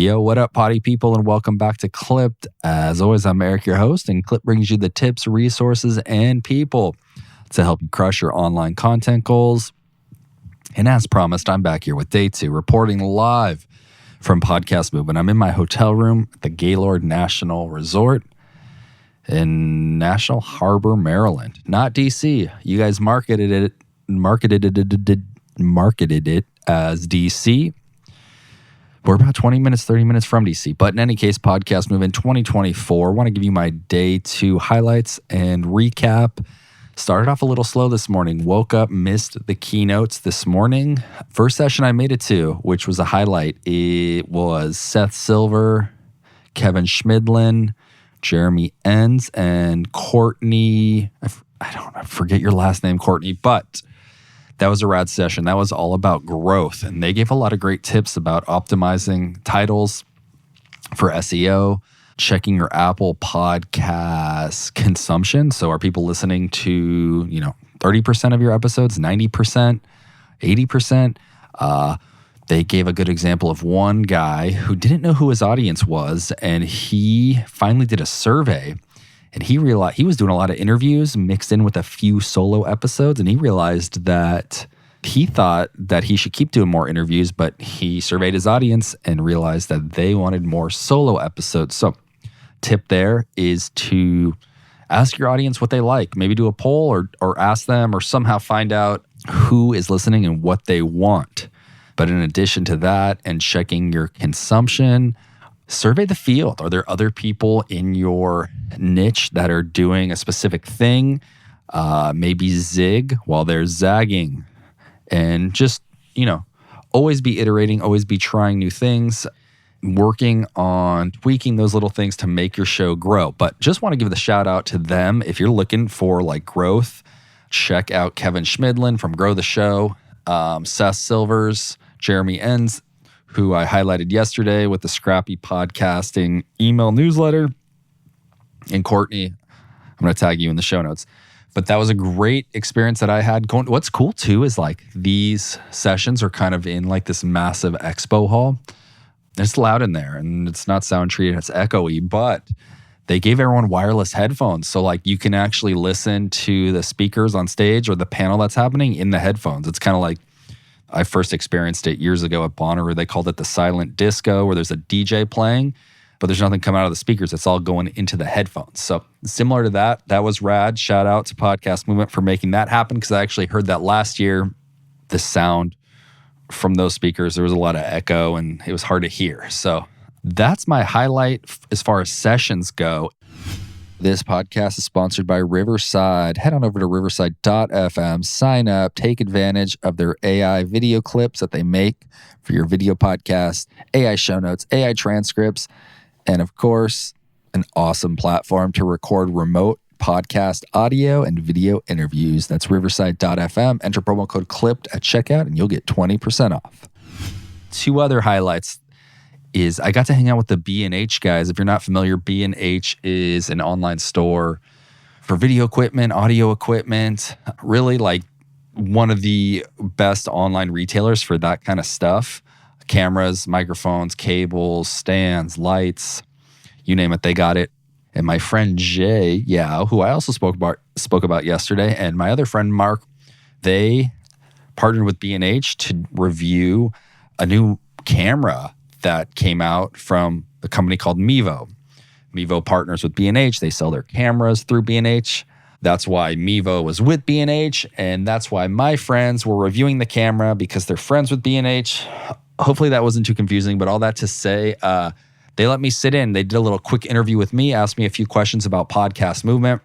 Yo, what up, potty people, and welcome back to Clipped. As always, I'm Eric, your host, and Clipped brings you the tips, resources, and people to help you crush your online content goals. And as promised, I'm back here with day 2, reporting live from Podcast Movement. I'm in my hotel room at the Gaylord National Resort in National Harbor, Maryland, not DC. You guys marketed it as DC. We're about 20 minutes, 30 minutes from DC. But in any case, Podcast Movement 2024. I want to give you my day 2 highlights and recap. Started off a little slow this morning. Woke up, missed the keynotes this morning. First session I made it to, which was a highlight, it was Seth Silver, Kevin Schmidlin, Jeremy Enns, and Courtney. I forget your last name, Courtney, but that was a rad session. That was all about growth. And they gave a lot of great tips about optimizing titles for SEO, checking your Apple Podcast consumption. So are people listening to, 30% of your episodes, 90%, 80%? They gave a good example of one guy who didn't know who his audience was. And he finally did a survey. And he realized he was doing a lot of interviews mixed in with a few solo episodes. And he realized that he thought that he should keep doing more interviews, but he surveyed his audience and realized that they wanted more solo episodes. So tip there is to ask your audience what they like. Maybe do a poll or ask them or somehow find out who is listening and what they want. But in addition to that and checking your consumption, survey the field. Are there other people in your niche that are doing a specific thing? Maybe zig while they're zagging. And just, always be iterating, always be trying new things, working on tweaking those little things to make your show grow. But just want to give the shout out to them. If you're looking for growth, check out Kevin Schmidlin from Grow the Show, Seth Silvers, Jeremy Enns, who I highlighted yesterday with the Scrappy Podcasting email newsletter. And Courtney, I'm going to tag you in the show notes. But that was a great experience that I had. What's cool too is these sessions are kind of in this massive expo hall. It's loud in there and it's not sound treated, it's echoey, but they gave everyone wireless headphones. So you can actually listen to the speakers on stage or the panel that's happening in the headphones. It's kind of I first experienced it years ago at Bonnaroo. They called it the silent disco, where there's a DJ playing, but there's nothing coming out of the speakers. It's all going into the headphones. So similar to that, that was rad. Shout out to Podcast Movement for making that happen, because I actually heard that last year. The sound from those speakers, there was a lot of echo and it was hard to hear. So that's my highlight as far as sessions go. This podcast is sponsored by Riverside. Head on over to riverside.fm, sign up, take advantage of their AI video clips that they make for your video podcast, AI show notes, AI transcripts, and of course, an awesome platform to record remote podcast audio and video interviews. That's riverside.fm. Enter promo code CLIPPED at checkout and you'll get 20% off. 2 other highlights is I got to hang out with the B&H guys. If you're not familiar, B&H is an online store for video equipment, audio equipment, really one of the best online retailers for that kind of stuff. Cameras, microphones, cables, stands, lights, you name it, they got it. And my friend Jay Yao, who I also spoke about yesterday, and my other friend Mark, they partnered with B&H to review a new camera that came out from a company called Mevo. Mevo partners with B&H. They sell their cameras through B&H. That's why Mevo was with B&H, and that's why my friends were reviewing the camera, because they're friends with B&H. Hopefully that wasn't too confusing, but all that to say, they let me sit in. They did a little quick interview with me, asked me a few questions about Podcast Movement.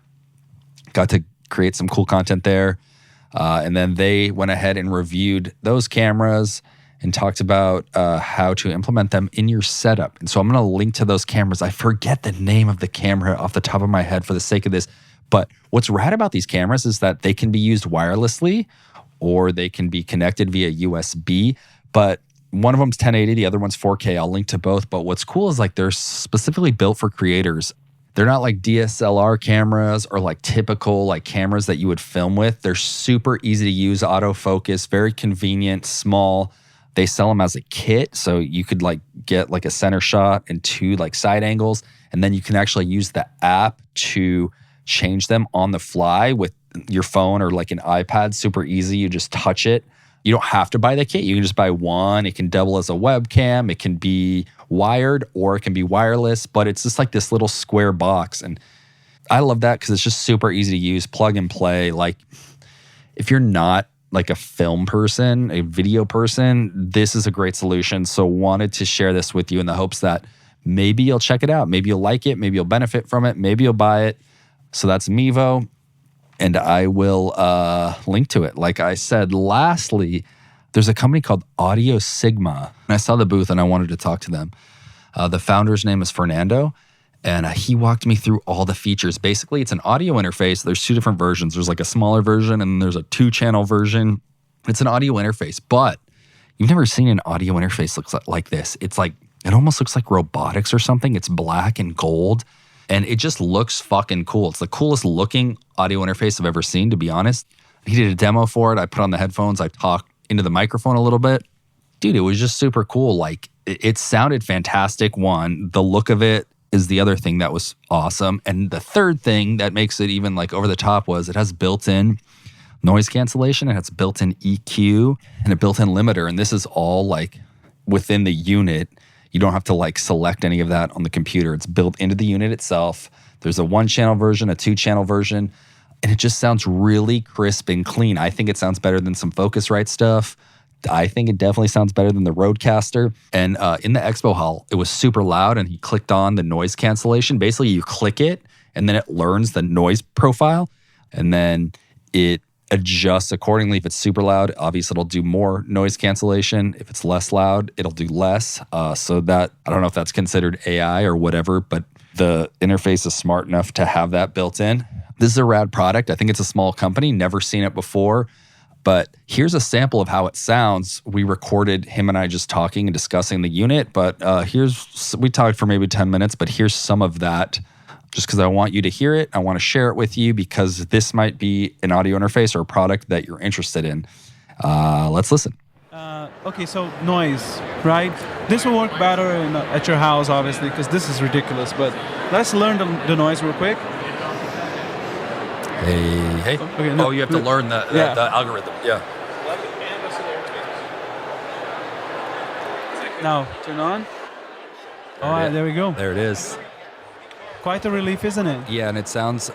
Got to create some cool content there. And then they went ahead and reviewed those cameras and talked about how to implement them in your setup. And so I'm going to link to those cameras. I forget the name of the camera off the top of my head for the sake of this. But what's rad about these cameras is that they can be used wirelessly or they can be connected via USB. But one of them's 1080, the other one's 4K. I'll link to both. But what's cool is they're specifically built for creators. They're not like DSLR cameras or typical cameras that you would film with. They're super easy to use, autofocus, very convenient, small. They sell them as a kit. So you could like get like a center shot and 2 like side angles. And then you can actually use the app to change them on the fly with your phone or like an iPad. Super easy. You just touch it. You don't have to buy the kit. You can just buy one. It can double as a webcam. It can be wired or it can be wireless, but it's just like this little square box. And I love that because it's just super easy to use, plug and play. Like if you're not like a film person, a video person, this is a great solution. So wanted to share this with you in the hopes that maybe you'll check it out. Maybe you'll like it. Maybe you'll benefit from it. Maybe you'll buy it. So that's Mevo. And I will link to it. Like I said, lastly, there's a company called Audio Sigma. And I saw the booth and I wanted to talk to them. The founder's name is Fernando. And he walked me through all the features. Basically, it's an audio interface. There's 2 different versions. There's like a smaller version and there's a 2-channel version. It's an audio interface, but you've never seen an audio interface looks like this. It's like, it almost looks like robotics or something. It's black and gold. And it just looks fucking cool. It's the coolest looking audio interface I've ever seen, to be honest. He did a demo for it. I put on the headphones. I talked into the microphone a little bit. Dude, it was just super cool. Like, it sounded fantastic, one. The look of it is the other thing that was awesome. And the third thing that makes it even like over the top was it has built-in noise cancellation. It has built-in EQ and a built-in limiter. And this is all like within the unit. You don't have to like select any of that on the computer. It's built into the unit itself. There's a 1-channel version, a 2-channel version, and it just sounds really crisp and clean. I think it sounds better than some Focusrite stuff. I think it definitely sounds better than the Rodecaster. And in the expo hall, it was super loud, and he clicked on the noise cancellation. Basically, you click it, and then it learns the noise profile, and then it adjusts accordingly. If it's super loud, obviously it'll do more noise cancellation. If it's less loud, it'll do less. So that, I don't know if that's considered AI or whatever, but the interface is smart enough to have that built in. This is a rad product. I think it's a small company, never seen it before, but here's a sample of how it sounds. We recorded him and I just talking and discussing the unit, but we talked for maybe 10 minutes, but here's some of that. Just because I want you to hear it, I want to share it with you because this might be an audio interface or a product that you're interested in. Let's listen. Okay, so noise, right? This will work better at your house, obviously, because this is ridiculous. But let's learn the noise real quick. Hey. Okay, no, you have to learn the algorithm. Yeah. Now, turn on. All right, there we go. There it is. Quite a relief, isn't it? Yeah, and it sounds.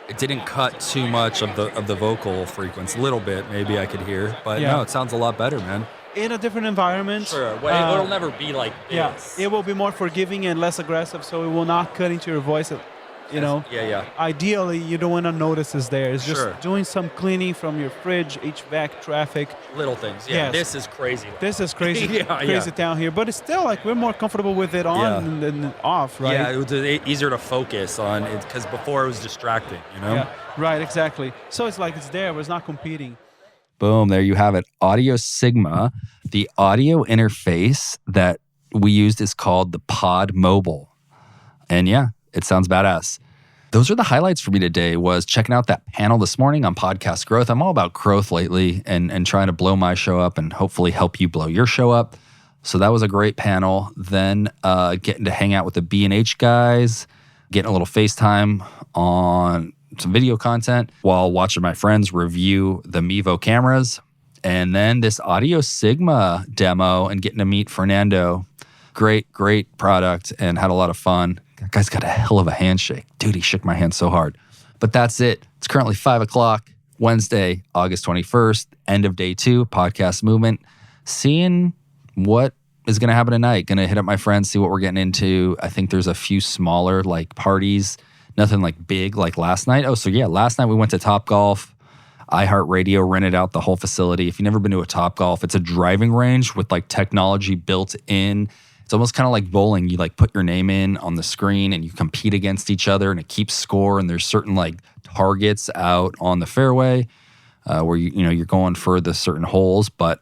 It didn't cut too much of the vocal frequency. A little bit, maybe I could hear, but no, it sounds a lot better, man. In a different environment. Sure, well, it'll never be like this. Yeah, it will be more forgiving and less aggressive, so it will not cut into your voice. You know. Yeah. Ideally, you don't want to notice it's there. It's just doing some cleaning from your fridge, HVAC, traffic. Little things. Yeah. Yes. This is crazy. This is crazy. Crazy down here, but it's still like we're more comfortable with it on than off, right? Yeah, it was easier to focus on it because before it was distracting. You know. Yeah. Right. Exactly. So it's like it's there, but it's not competing. Boom. There you have it. Audio Sigma. The audio interface that we used is called the Pod Mobile, and it sounds badass. Those are the highlights for me today, was checking out that panel this morning on podcast growth. I'm all about growth lately and trying to blow my show up and hopefully help you blow your show up. So that was a great panel. Then getting to hang out with the B&H guys, getting a little FaceTime on some video content while watching my friends review the Mevo cameras. And then this Audio Sigma demo and getting to meet Fernando. Great product and had a lot of fun. That guy's got a hell of a handshake. Dude, he shook my hand so hard. But that's it. It's currently 5 o'clock, Wednesday, August 21st, end of day 2, podcast movement. Seeing what is going to happen tonight. Going to hit up my friends, see what we're getting into. I think there's a few smaller like parties, nothing like big like last night. Oh, so last night we went to Topgolf. iHeartRadio rented out the whole facility. If you've never been to a Topgolf, it's a driving range with like technology built in. It's almost kind of like bowling. You like put your name in on the screen and you compete against each other and it keeps score. And there's certain like targets out on the fairway where you're going for the certain holes, but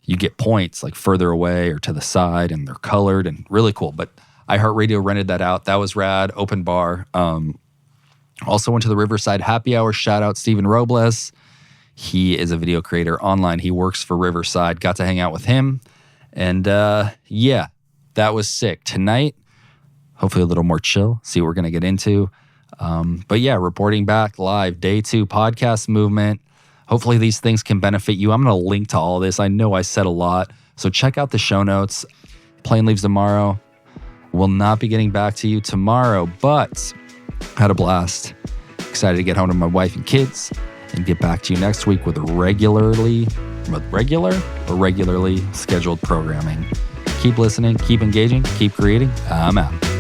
you get points like further away or to the side, and they're colored and really cool. But iHeartRadio rented that out. That was rad. Open bar. Also went to the Riverside Happy Hour. Shout out Steven Robles. He is a video creator online. He works for Riverside. Got to hang out with him. And yeah, that was sick. Tonight, hopefully a little more chill. See what we're going to get into. But yeah, reporting back live, day 2 podcast movement. Hopefully these things can benefit you. I'm going to link to all this. I know I said a lot. So check out the show notes. Plane leaves tomorrow. Will not be getting back to you tomorrow, but had a blast. Excited to get home to my wife and kids and get back to you next week with regular scheduled programming. Keep listening, keep engaging, keep creating. I'm out.